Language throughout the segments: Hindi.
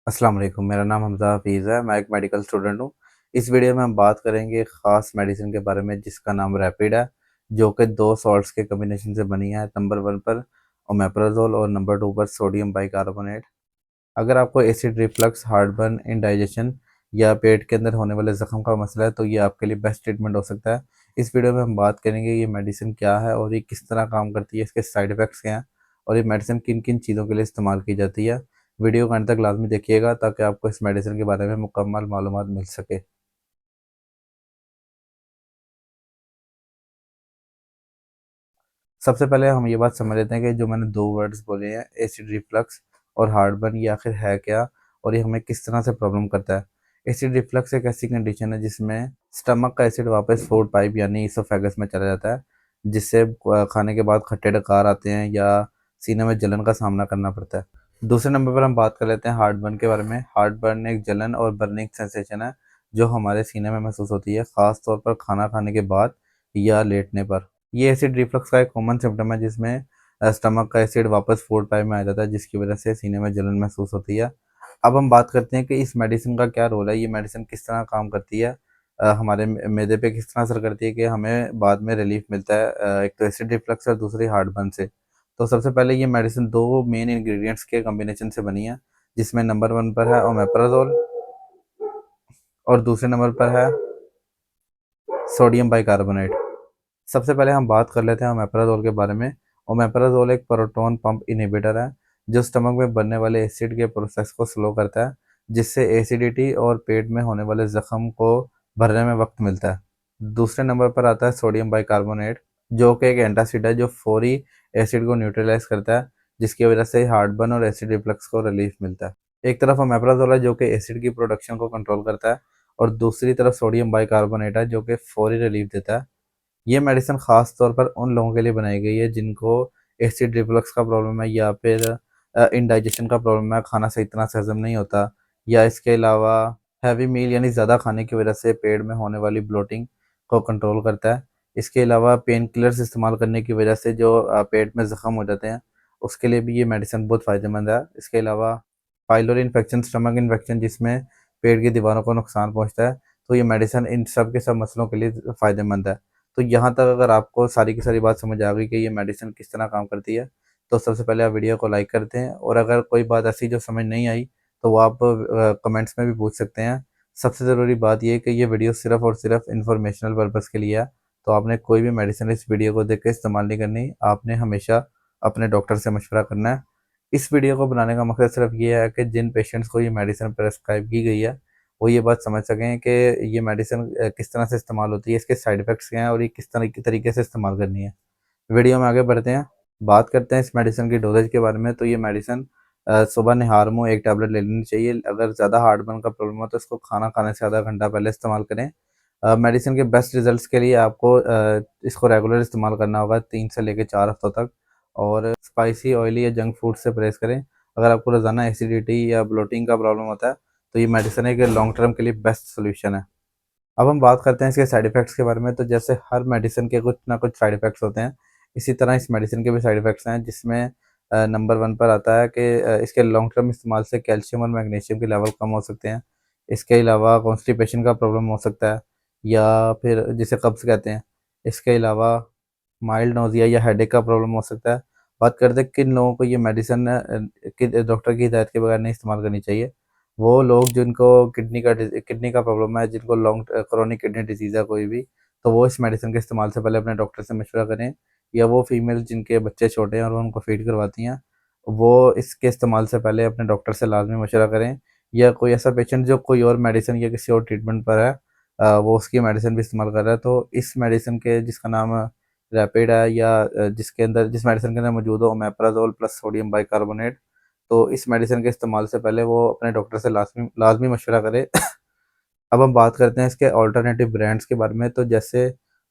अस्सलाम वालेकुम, मेरा नाम हमज़ा हफ़ीज़ है, मैं एक मेडिकल स्टूडेंट हूँ। इस वीडियो में हम बात करेंगे एक ख़ास मेडिसिन के बारे में जिसका नाम रैपिड है, जो कि 2 सॉल्ट्स के कॉम्बिनेशन से बनी है। नंबर 1 पर ओमेप्राज़ोल और नंबर 2 पर सोडियम बाइकार्बोनेट। अगर आपको एसिड रिफ्लक्स, हार्टबर्न, इंडाइजेशन या पेट के अंदर होने वाले ज़ख्म का मसला है, तो ये आपके लिए बेस्ट ट्रीटमेंट हो सकता है। इस वीडियो में हम बात करेंगे ये मेडिसिन क्या है और ये किस तरह काम करती है, इसके साइड इफ़ेक्ट्स क्या हैं और ये मेडिसिन किन-किन चीज़ों के लिए इस्तेमाल की जाती है। वीडियो को अंत तक लाज़मी देखिएगा ताकि आपको इस मेडिसिन के बारे में मुकम्मल मालूमात मिल सके। सबसे पहले हम ये बात समझ लेते हैं कि जो मैंने 2 वर्ड्स बोले हैं एसिड रिफ्लक्स और हार्टबर्न, ये आखिर है क्या और ये हमें किस तरह से प्रॉब्लम करता है। एसिड रिफ्लक्स एक ऐसी कंडीशन है जिसमें स्टमक का एसिड वापस फूड पाइप यानी इसोफेगस में चला जाता है, जिससे खाने के बाद खट्टे डकार आते हैं या सीने में जलन का सामना करना पड़ता है। दूसरे नंबर पर हम बात कर लेते हैं हार्टबर्न के बारे में। हार्टबर्न एक जलन और बर्निंग सेंसेशन है जो हमारे सीने में महसूस होती है, ख़ास तौर पर खाना खाने के बाद या लेटने पर। ये एसिड रिफ्लक्स का एक कॉमन सिम्पटम है जिसमें स्टमक का एसिड वापस फूड पाइप में आ जाता है, जिसकी वजह से सीने में जलन महसूस होती है। अब हम बात करते हैं कि इस मेडिसिन का क्या रोल है, ये मेडिसिन किस तरह काम करती है, हमारे मैदे पे किस तरह असर करती है कि हमें बाद में रिलीफ मिलता है, एक तो एसिड रिफ्लक्स और दूसरी हार्टबर्न से। तो सबसे पहले ये मेडिसिन 2 मेन इंग्रेडिएंट्स के कॉम्बिनेशन से बनी है, जिसमें नंबर 1 पर है ओमेप्राज़ोल और दूसरे नंबर पर है सोडियम बाइकार्बोनेट। सबसे पहले हम बात कर लेते हैं ओमेप्राज़ोल के बारे में। ओमेप्राज़ोल एक प्रोटॉन पंप इन्हिबिटर है, जो स्टमक में बनने वाले एसिड के प्रोसेस को स्लो करता है, जिससे एसिडिटी और पेट में होने वाले ज़ख्म को भरने में वक़्त मिलता है। दूसरे नंबर पर आता है सोडियम बाइकार्बोनेट, जो कि एक एंटासिड है जो फौरी एसिड को न्यूट्रलाइज़ करता है, जिसकी वजह से हार्टबर्न और एसिड रिफ्लक्स को रिलीफ़ मिलता है। एक तरफ ओमेप्राज़ोल है जो कि एसिड की प्रोडक्शन को कंट्रोल करता है और दूसरी तरफ सोडियम बाइकार्बोनेट है जो कि फौरी रिलीफ़ देता है। ये मेडिसिन ख़ास तौर पर उन लोगों के लिए बनाई गई है जिनको एसिड रिफ्लक्स का प्रॉब्लम है या फिर इंडाइजेशन का प्रॉब्लम है, खाना सही तरह से हज़म नहीं होता, या इसके अलावा हैवी मील यानी ज़्यादा खाने की वजह से पेट में होने वाली ब्लोटिंग को कंट्रोल करता है। इसके अलावा पेन किलर्स इस्तेमाल करने की वजह से जो पेट में ज़ख्म हो जाते हैं, उसके लिए भी ये मेडिसिन बहुत फ़ायदेमंद है। इसके अलावा पाइलोरी इन्फेक्शन, स्टमक इन्फेक्शन जिसमें पेट की दीवारों को नुकसान पहुँचता है, तो ये मेडिसिन इन सब के सब मसलों के लिए फ़ायदेमंद है। तो यहाँ तक अगर आपको सारी की सारी बात समझ आ गई कि ये मेडिसिन किस तरह काम करती है, तो सबसे पहले आप वीडियो को लाइक करते हैं और अगर कोई बात ऐसी जो समझ नहीं आई, तो वो आप कमेंट्स में भी पूछ सकते हैं। सबसे ज़रूरी बात ये है कि ये वीडियो सिर्फ़ और सिर्फ़ इन्फॉर्मेशनल पर्पज़ के लिए है, तो आपने कोई भी मेडिसिन इस वीडियो को देख के इस्तेमाल नहीं करनी, आपने हमेशा अपने डॉक्टर से मशवरा करना है। इस वीडियो को बनाने का मकसद सिर्फ़ ये है कि जिन पेशेंट्स को ये मेडिसिन प्रेस्क्राइब की गई है, वो ये बात समझ सकें कि ये मेडिसिन किस तरह से इस्तेमाल होती है, इसके साइड इफ़ेक्ट्स क्या हैं और ये किस तरह की तरीके से इस्तेमाल करनी है। वीडियो में आगे बढ़ते हैं, बात करते हैं इस मेडिसिन की डोज़ेज के बारे में। तो ये मेडिसिन सुबह निहार मुँह 1 टैबलेट ले लेनी चाहिए। अगर ज़्यादा हार्टबर्न का प्रॉब्लम हो तो इसको खाना खाने से आधा घंटा पहले इस्तेमाल करें। मेडिसिन के बेस्ट रिज़ल्ट्स के लिए आपको इसको रेगुलर इस्तेमाल करना होगा 3 से लेके 4 हफ्तों तक, और स्पाइसी, ऑयली या जंक फूड से परहेज़ करें। अगर आपको रोज़ाना एसिडिटी या ब्लोटिंग का प्रॉब्लम होता है, तो ये मेडिसिन है कि लॉन्ग टर्म के लिए बेस्ट सॉल्यूशन है। अब हम बात करते हैं इसके साइड इफ़ेक्ट्स के बारे में। तो जैसे हर मेडिसिन के कुछ ना कुछ साइड इफ़ेक्ट्स होते हैं, इसी तरह इस मेडिसिन के भी साइड इफ़ेक्ट्स हैं, जिसमें नंबर 1 पर आता है कि इसके लॉन्ग टर्म इस्तेमाल से कैल्शियम और मैग्नीशियम के लेवल कम हो सकते हैं। इसके अलावा कॉन्स्टिपेशन का प्रॉब्लम हो सकता है या फिर जिसे कब्ज़ कहते हैं। इसके अलावा माइल्ड नोज़िया या हेडेक का प्रॉब्लम हो सकता है। बात करते हैं किन लोगों को ये मेडिसिन कि डॉक्टर की हिदायत के बगैर नहीं इस्तेमाल करनी चाहिए। वो लोग जिनको किडनी का प्रॉब्लम है, जिनको लॉन्ग क्रोनिक किडनी डिजीज़ है कोई भी, तो वो इस मेडिसिन के इस्तेमाल से पहले अपने डॉक्टर से मशवरा करें, या वो फीमेल जिनके बच्चे छोटे हैं और वो उनको फ़ीड करवाती हैं, वो इसके इस्तेमाल से पहले अपने डॉक्टर से लाज़मी मशवरा करें। या कोई ऐसा पेशेंट जो कोई और मेडिसिन या किसी और ट्रीटमेंट पर है, वो उसकी मेडिसिन भी इस्तेमाल कर रहा है, तो इस मेडिसिन के जिसका नाम रैपिड है या जिसके अंदर जिस मेडिसिन के अंदर मौजूद हो ओमेप्राज़ोल प्लस सोडियम बाइकार्बोनेट, तो इस मेडिसिन के इस्तेमाल से पहले वो अपने डॉक्टर से लाज़मी लाज़मी मशवरा करे। अब हम बात करते हैं इसके अल्टरनेटिव ब्रांड्स के बारे में। तो जैसे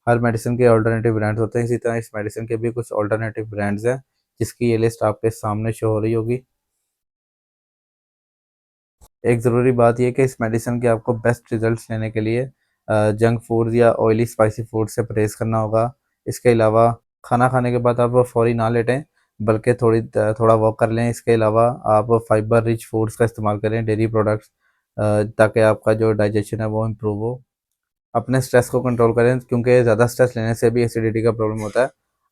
हर मेडिसिन के अल्टरनेटिव ब्रांड्स होते हैं, इसी तरह इस मेडिसिन के भी कुछ अल्टरनेटिव ब्रांड्स हैं, जिसकी ये लिस्ट आपके सामने शो हो रही होगी। एक ज़रूरी बात ये है कि इस मेडिसिन के आपको बेस्ट रिज़ल्ट्स लेने के लिए जंक फूड्स या ऑयली स्पाइसी फूड से परहेज़ करना होगा। इसके अलावा खाना खाने के बाद आप फ़ौरी ना लेटें, बल्कि थोड़ा वॉक कर लें। इसके अलावा आप फाइबर रिच फूड्स का इस्तेमाल करें, डेयरी प्रोडक्ट्स, ताकि आपका जो डाइजेशन है वो इम्प्रूव हो। अपने स्ट्रेस को कंट्रोल करें, क्योंकि ज़्यादा स्ट्रेस लेने से भी एसिडिटी का प्रॉब्लम होता है।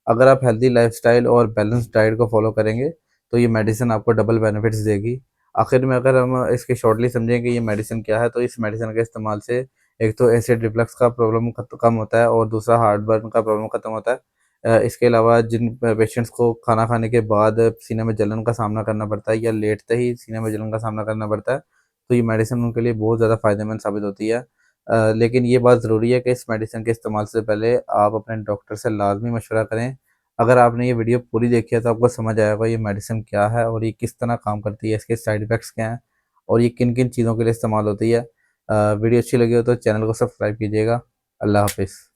अगर आप हेल्दी लाइफस्टाइल और बैलेंस डाइट को फॉलो करेंगे तो ये मेडिसिन आपको डबल बेनिफिट्स देगी। आखिर में अगर हम इसके शॉर्टली समझें कि ये मेडिसिन क्या है, तो इस मेडिसिन के इस्तेमाल से एक तो एसिड रिफ्लक्स का प्रॉब्लम कम होता है और दूसरा हार्ट बर्न का प्रॉब्लम खत्म होता है। इसके अलावा जिन पेशेंट्स को खाना खाने के बाद सीने में जलन का सामना करना पड़ता है या लेटते ही सीने में जलन का सामना करना पड़ता है, तो ये मेडिसिन उनके लिए बहुत ज़्यादा फ़ायदेमंद साबित होती है। लेकिन ये बात ज़रूरी है कि इस मेडिसिन के इस्तेमाल से पहले आप अपने डॉक्टर से लाज़मी मशवरा करें। अगर आपने ये वीडियो पूरी देखी है तो आपको समझ आएगा ये मेडिसिन क्या है और ये किस तरह काम करती है, इसके साइड इफ़ेक्ट्स क्या हैं और ये किन-किन चीज़ों के लिए इस्तेमाल होती है। वीडियो अच्छी लगी हो तो चैनल को सब्सक्राइब कीजिएगा। अल्लाह हाफ़िज़।